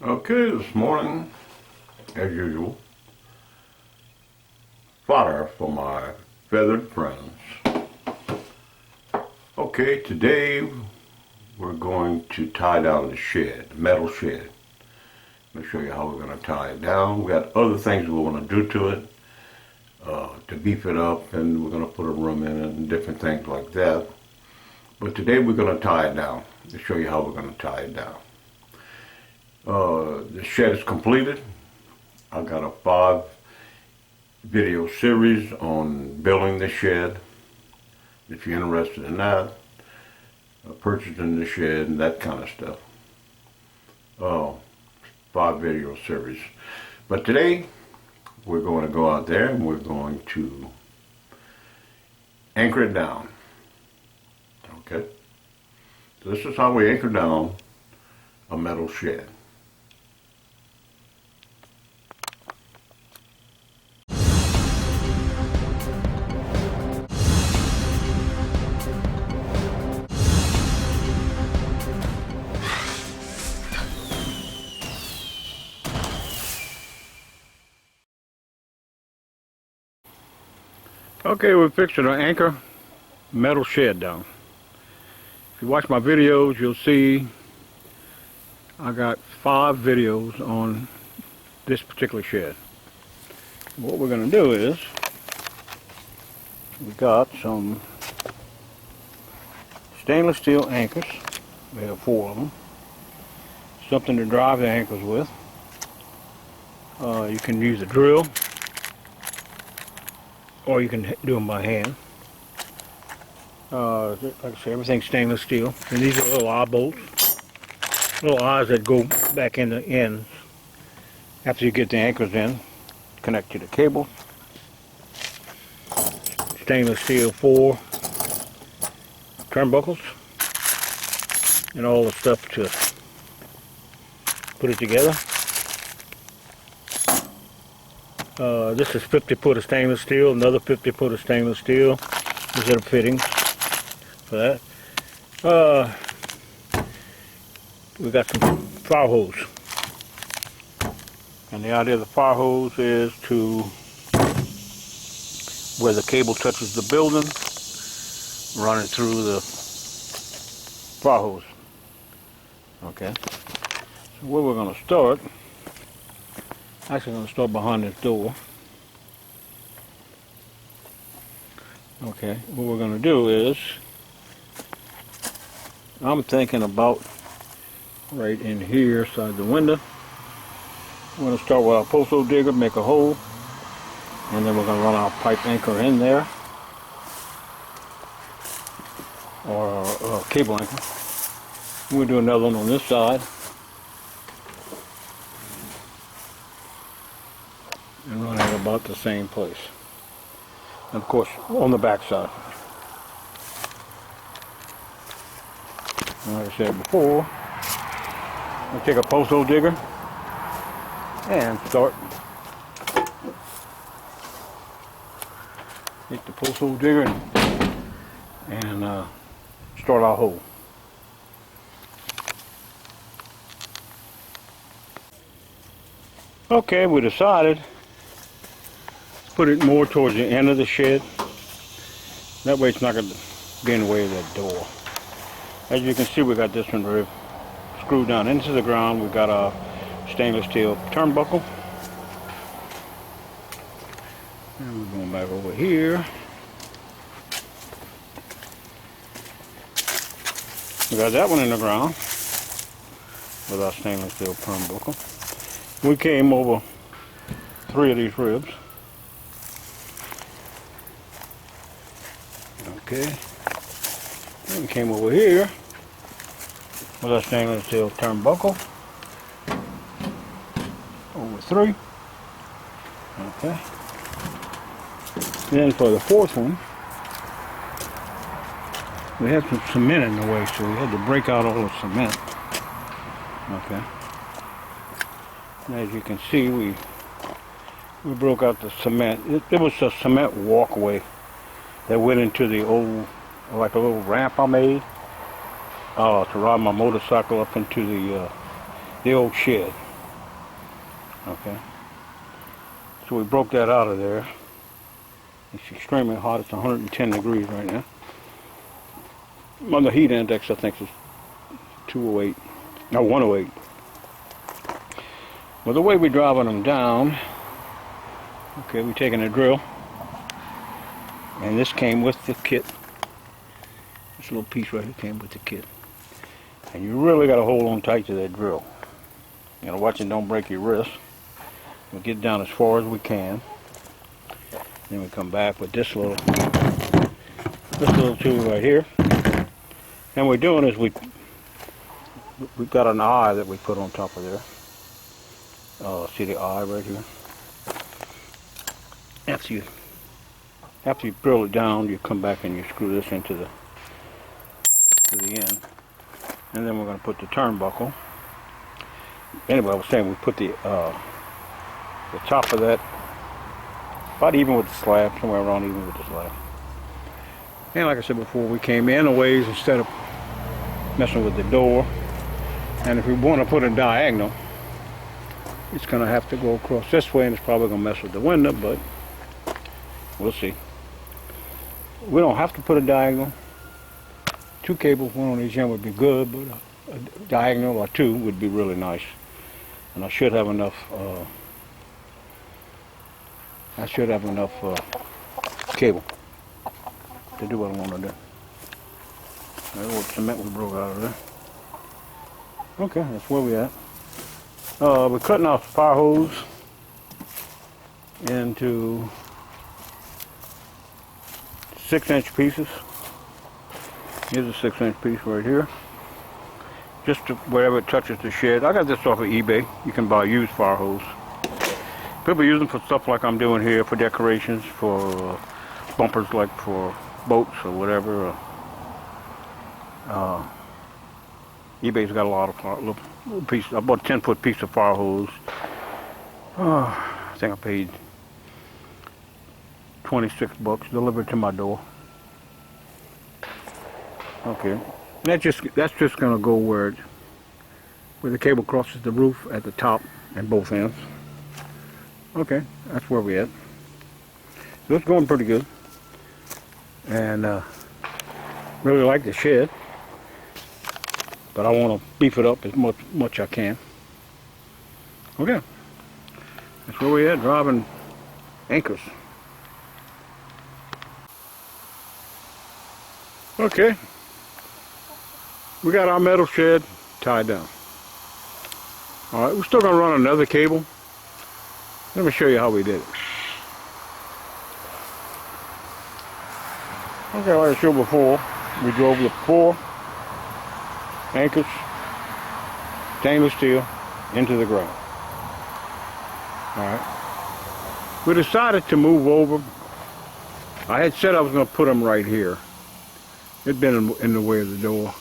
Okay, this morning, as usual, fodder for my feathered friends. Okay, today we're going to tie down the shed, the metal shed. Let me show you how we're going to tie it down. We got other things we want to do to it to beef it up, and we're going to put a room in it and different things like that. But today we're going to tie it down to show you how we're going to tie it down. The shed is completed. I got a 5-video series on building the shed. If you're interested in that, purchasing the shed and that kind of stuff. 5-video series. But today we're going to go out there and we're going to anchor it down. Okay? So this is how we anchor down a metal shed. Okay, we're fixing to anchor metal shed down. If you watch my videos, you'll see I got 5 videos on this particular shed. What we're going to do is we got some stainless steel anchors. We have 4 of them. Something to drive the anchors with. You can use a drill, or you can do them by hand. Like I say, everything's stainless steel. And these are little eye bolts. Little eyes that go back in the ends after you get the anchors in. Connect to the cable. Stainless steel 4 turnbuckles. And all the stuff to put it together. This is 50 foot of stainless steel, another 50 foot of stainless steel. These are the fittings for that. We got some fire hose. And the idea of the fire hose is to where the cable touches the building, run it through the fire hose. Okay. So where we're going to start, actually going to start behind this door. Okay, what we're going to do is, I'm thinking about right in here, side the window. We're going to start with our post hole digger, make a hole, and then we're going to run our pipe anchor in there, or cable anchor. We'll do another one on this side, and run it about the same place. And of course, on the back side. And like I said before, we'll take a post hole digger and start. Take the post hole digger and start our hole. Okay, we decided to put it more towards the end of the shed. That way it's not going to be in the way of that door. As you can see, we got this one screwed down into the ground. We got a stainless steel turnbuckle. And we're going back over here. We got that one in the ground with our stainless steel turnbuckle. We came over 3 of these ribs. Okay. Then we came over here with our stainless steel turnbuckle. Over 3. Okay. Then for the 4th one, we had some cement in the way, so we had to break out all the cement. Okay. And as you can see, we broke out the cement. It was a cement walkway that went into the old, like a little ramp I made to ride my motorcycle up into the old shed. Okay. So we broke that out of there. It's extremely hot. It's 110 degrees right now. On the heat index, I think it's 208. No, 108. Well, the way we're driving them down, okay, we're taking a drill. And this came with the kit. This little piece right here came with the kit. And you really got to hold on tight to that drill. You got to watch it don't break your wrist. We'll get down as far as we can. Then we come back with this little tool right here. And what we're doing is we've got an eye that we put on top of there. See the eye right here? After you drill it down, you come back and you screw this into the end. And then we're going to put the turnbuckle. Anyway, I was saying we put the top of that about even with the slab, somewhere around even with the slab. And like I said before, we came in a ways instead of messing with the door. And if we want to put a diagonal, it's going to have to go across this way, and it's probably going to mess with the window, but we'll see. We don't have to put a diagonal. 2 cables, one on each end would be good, but a diagonal or 2 would be really nice. And I should have enough cable to do what I want to do. There's what cement we broke out of there. Okay, that's where we at. We're cutting off the fire hose into 6-inch pieces. Here's a 6-inch piece right here. Just to wherever it touches the shed. I got this off of eBay. You can buy used fire hose. People use them for stuff like I'm doing here, for decorations, for bumpers like for boats or whatever. eBay's got a lot of little pieces. I bought a 10-foot piece of fire hose. I think I paid $26 delivered to my door. Okay, that's just gonna go where the cable crosses the roof at the top and both ends. Okay, that's where we at. So it's going pretty good, and really like the shed, but I want to beef it up as much I can. Okay, that's where we at, driving anchors. Okay. We got our metal shed tied down. Alright, we're still going to run another cable. Let me show you how we did it. Okay, like I showed before, we drove the 4 anchors, stainless steel, into the ground. Alright. We decided to move over. I had said I was going to put them right here. It'd been in the way of the door.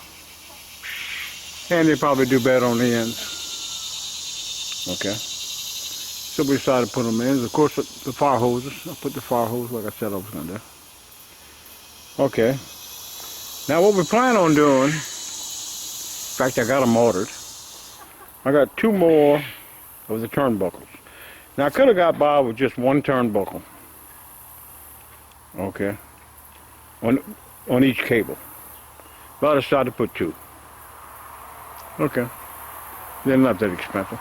And they probably do better on the ends. Okay. So we decided to put them in. Of course, the fire hoses. I put the fire hose like I said I was going to do. Okay. Now what we plan on doing, in fact I got them ordered. I got 2 more of the turnbuckles. Now I could have got by with just 1 turnbuckle. Okay. On each cable. But I decided to put 2. Okay. They're not that expensive.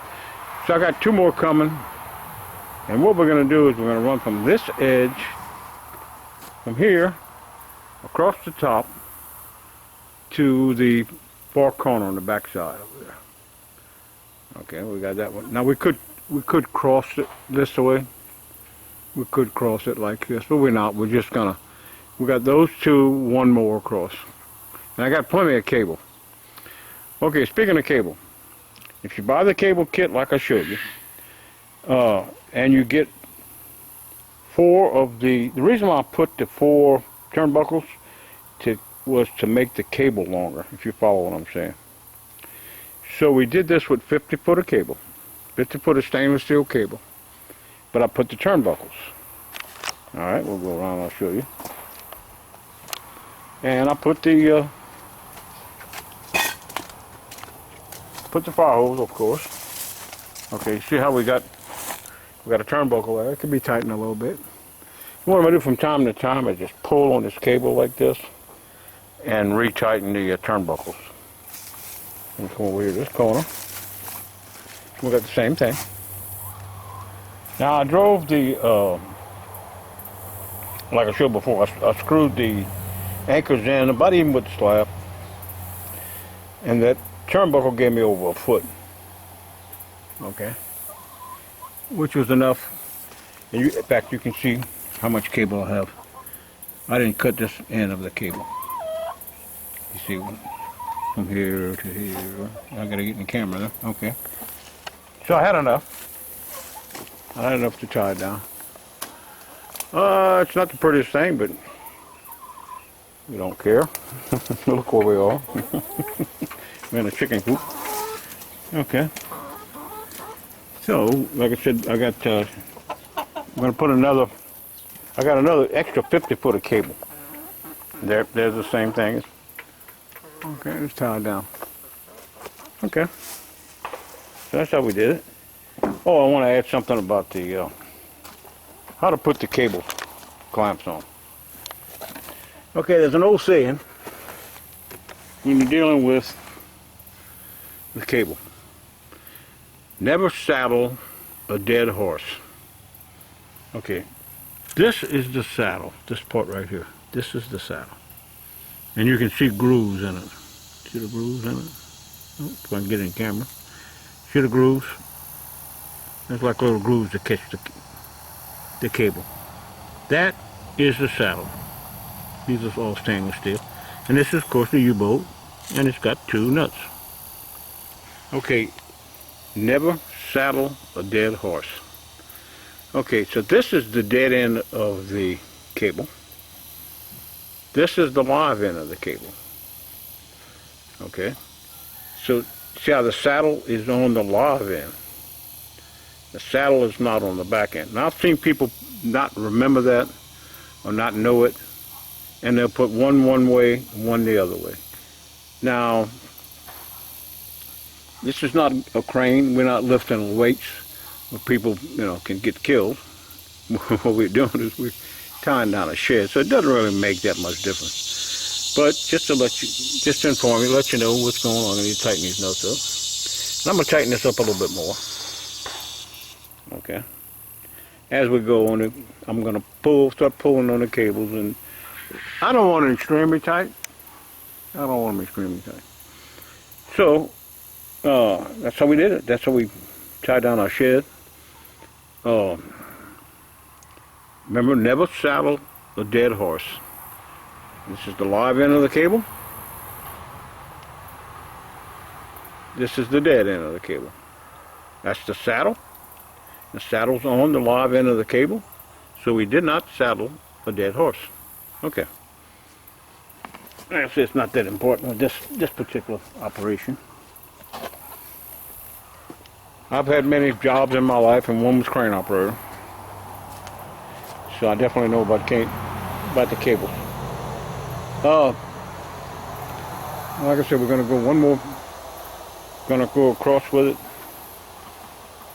So I got 2 more coming. And what we're going to do is we're going to run from this edge, from here, across the top, to the far corner on the back side over there. Okay, we got that one. Now we could cross it this way. We could cross it like this, but we're not. We're just going to, we got those 2, 1 more across. And I got plenty of cable. Okay, speaking of cable, if you buy the cable kit like I showed you, and you get 4 of the reason why I put the 4 turnbuckles was to make the cable longer, if you follow what I'm saying. So we did this with 50 foot of cable, 50 foot of stainless steel cable, but I put the turnbuckles. Alright, we'll go around and I'll show you. And I put the fire hose, of course. Okay, see how we got We got a turnbuckle there. It can be tightened a little bit. What I'm going to do from time to time is just pull on this cable like this and retighten the turnbuckles. And come over here to this corner. We got the same thing. Now I drove the, like I showed before, I screwed the anchors in, about even with the slab. And that turnbuckle gave me over a foot. Okay. Which was enough. And in fact, you can see how much cable I have. I didn't cut this end of the cable. You see, from here to here. I gotta get in the camera there. Okay. So I had enough. I had enough to tie it down. It's not the prettiest thing, but we don't care. Look where we are. We're in a chicken coop. Okay. So, like I said, I got, I'm going to put another, I got another extra 50 foot of cable. There's the same thing. Okay, let's tie it down. Okay. So that's how we did it. Oh, I want to add something about the, how to put the cable clamps on. Okay, there's an old saying when you're dealing with cable. Never saddle a dead horse. Okay, this is the saddle, this part right here. This is the saddle. And you can see grooves in it. See the grooves in it? Oh, if I can get in camera. See the grooves? There's like little grooves to catch the cable. That is the saddle. These are all stainless steel. And this is, of course, the U-bolt. And it's got two nuts. Okay, never saddle a dead horse. Okay, so this is the dead end of the cable. This is the live end of the cable. Okay, so see how the saddle is on the live end. The saddle is not on the back end. Now I've seen people not remember that or not know it, and they'll put one way, one the other way. Now, this is not a crane. We're not lifting weights where people, can get killed. What we're doing is we're tying down a shed, so it doesn't really make that much difference. But just to inform you, let you know what's going on, and you tighten these nuts up. And I'm gonna tighten this up a little bit more. Okay. As we go on it, I'm gonna start pulling on the cables, and I don't want it extremely tight. I don't want them extremely tight. So, that's how we did it. That's how we tied down our shed. Remember, never saddle a dead horse. This is the live end of the cable. This is the dead end of the cable. That's the saddle. The saddle's on the live end of the cable. So we did not saddle a dead horse. Okay. Actually, it's not that important with this particular operation. I've had many jobs in my life, and one was crane operator. So I definitely know about the cables. Like I said, we're going to go one more. Going to go across with it,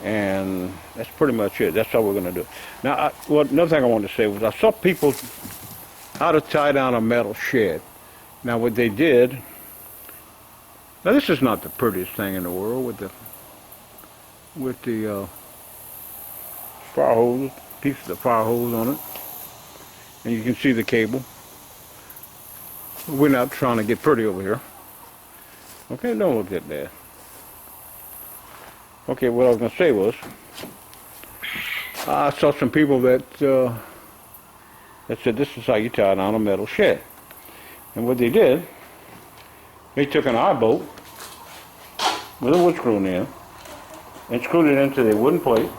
and that's pretty much it. That's all we're going to do. Now, another thing I wanted to say was I saw people how to tie down a metal shed. Now, what they did. Now, this is not the prettiest thing in the world with the fire hose, pieces of fire hose on it, and you can see the cable. We're not trying to get pretty over here. Okay, don't look that bad. Okay, what I was going to say was, I saw some people that said this is how you tie down a metal shed. And what they did, they took an eye bolt with a wood screw in there and screwed it into the wooden plate.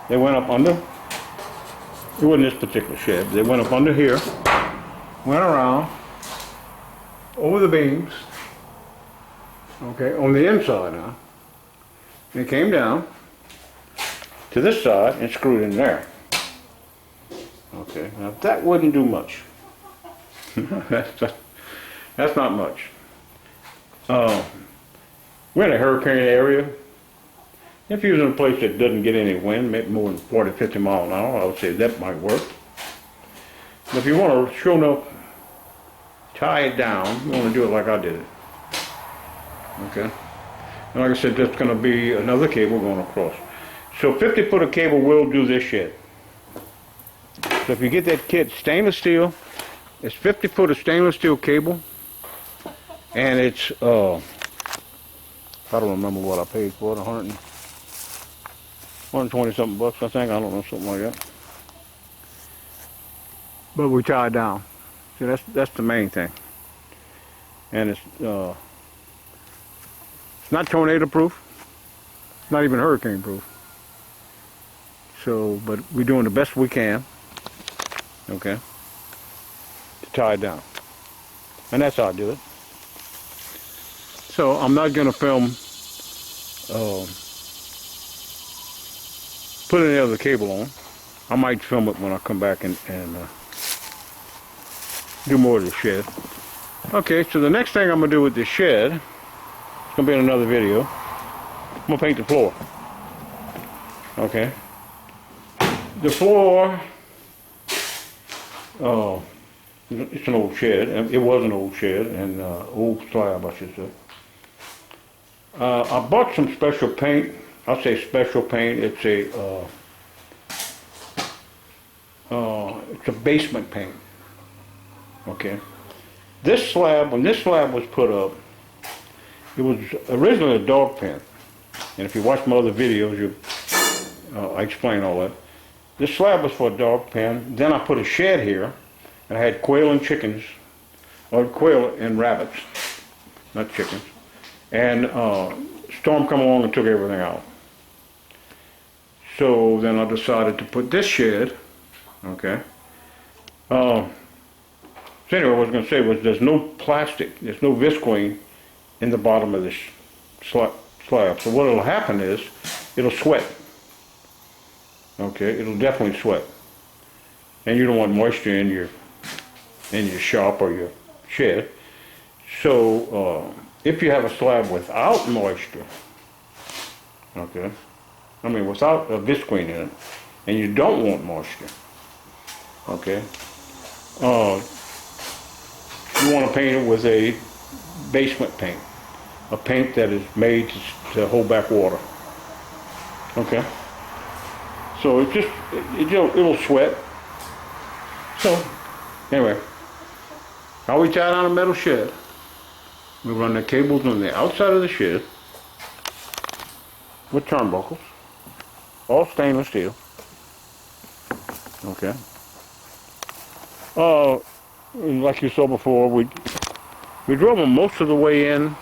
They went up under, it wasn't this particular shed, they went up under here, went around, over the beams, okay, on the inside now. They came down to this side and screwed in there. Okay, now that wouldn't do much. That's not much. We're in a hurricane area. If you're in a place that doesn't get any wind, maybe more than 40, 50 miles an hour, I would say that might work. But if you want to, sure enough, tie it down, you want to do it like I did it. Okay? And like I said, that's going to be another cable going across. So 50 foot of cable will do this shed. So if you get that kit, stainless steel, it's 50 foot of stainless steel cable, and it's, I don't remember what I paid for it, 120 something bucks, I think, I don't know, something like that. But we tie it down. See, that's the main thing. And it's not tornado proof, not even hurricane proof. So, but we're doing the best we can, okay, to tie it down. And that's how I do it. So I'm not going to film, put any other cable on. I might film it when I come back and do more of the shed. Okay, so the next thing I'm going to do with this shed, it's going to be in another video, I'm going to paint the floor. Okay. The floor, it's an old shed. It was an old shed, and old slab, I should say. I bought some special paint. I'll say special paint. It's a basement paint. Okay. This slab, when this slab was put up, it was originally a dog pen. And if you watch my other videos, I explain all that. This slab was for a dog pen. Then I put a shed here, and I had quail and chickens, or quail and rabbits, not chickens. And storm come along and took everything out. So then I decided to put this shed, okay. So anyway, what I was going to say was there's no plastic, there's no visqueen in the bottom of this slab. So what will happen is it'll sweat. Okay, it'll definitely sweat. And you don't want moisture in your shop or your shed. So if you have a slab without moisture, okay, I mean without a visqueen in it, and you don't want moisture, okay, you want to paint it with a basement paint, a paint that is made to hold back water. Okay. So it'll sweat. So anyway, how we tie down a metal shed? We run the cables on the outside of the shed with turnbuckles, all stainless steel. Okay. Like you saw before, we drove them most of the way in.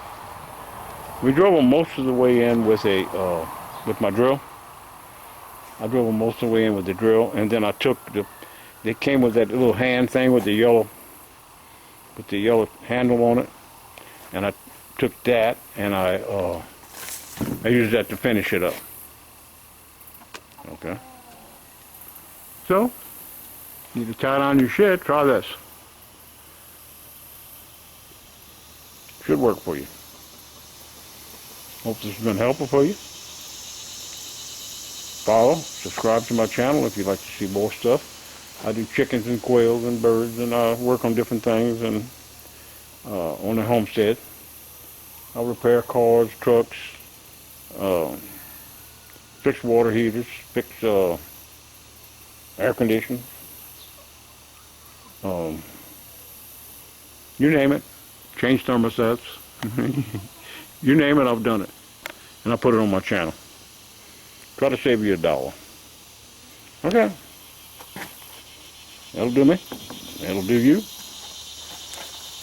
We drove them most of the way in with with my drill. I drove them most of the way in with the drill, and then I took they came with that little hand thing with the yellow handle on it, and I took that and I used that to finish it up. Okay. So, you need to tie down your shed, try this. Should work for you. Hope this has been helpful for you. Follow, subscribe to my channel if you'd like to see more stuff. I do chickens and quails and birds, and I work on different things and on the homestead. I repair cars, trucks, fix water heaters, fix air conditioning. You name it. Change thermostats. You name it, I've done it. And I put it on my channel. Try to save you $1. Okay. That'll do me. That'll do you.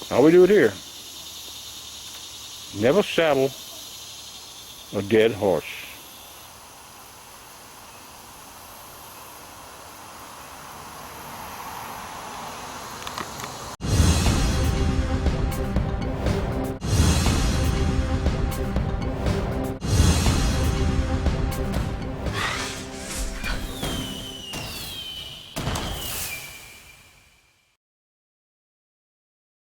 How we do it here. Never saddle a dead horse.